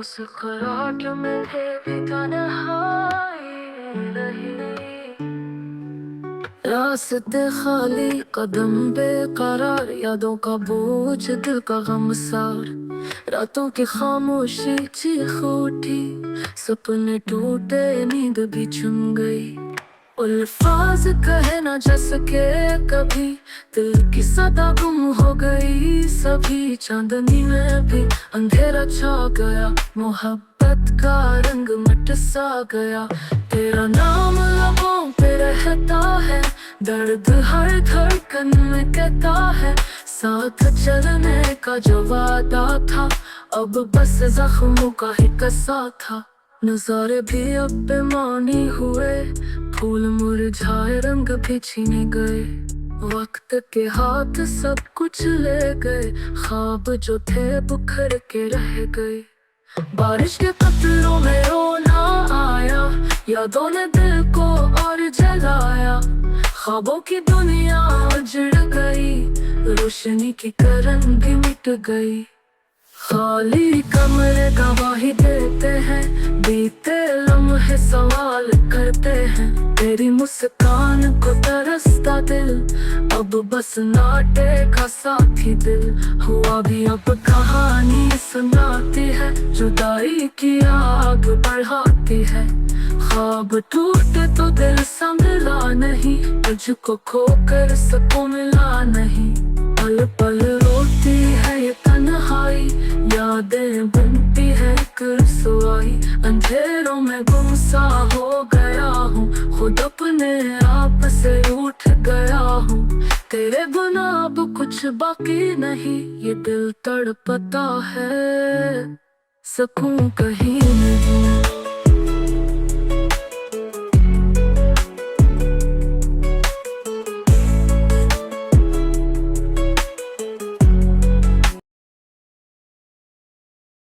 मुस्कुराहट में भी तन्हाई रही। रास्ते खाली, कदम बेकरार, यादों का बोझ, दिल का गमसार। रातों की खामोशी चीख उठी, सपने टूटे, नींद भी चुन गई। अल्फाज कहे ना जा सके कभी, दिल की सदा गुम हो गई। सभी चांदनी में भी अंधेरा छा गया, मोहब्बत का रंग मिट सा गया। तेरा नाम लबों पे रहता है, दर्द हर धड़कन में कहता है। साथ चलने का जो वादा था, अब बस जख्मों का ही कसा था। नजारे भी अब बेमानी हुए, फूल मुरझाए, रंग भी छीने गए। वक्त के हाथ सब कुछ ले गए, ख्वाब जो थे बुखर के रह गए। बारिश के कतरों में रोना आया, यादों ने दिल को और जलाया। ख्वाबों की दुनिया उजड़ गई, रोशनी की किरण भी मिट गई। खाली कमरे गवाही देते हैं, बीते लम्हे सवाल करते हैं। तेरी मुस्कान को तरसता दिल, अब बस नाटे का साथी दिल। हुआ भी अब कहानी सुनाती है, जुदाई की आग बढ़ाती है। ख्वाब टूटे तो दिल संभला नहीं, तुझको खोकर सबको मिला नहीं। पल पल रोती है ये तन्हाई, यादें बनती है एक रसवाई। अंधेरों में गुमसा हो गया हूँ, खुद अपने आप से उठ गया हूँ। तेरे बिना अब कुछ बाकी नहीं, ये दिल तड़पता है, सुकून कहीं नहीं।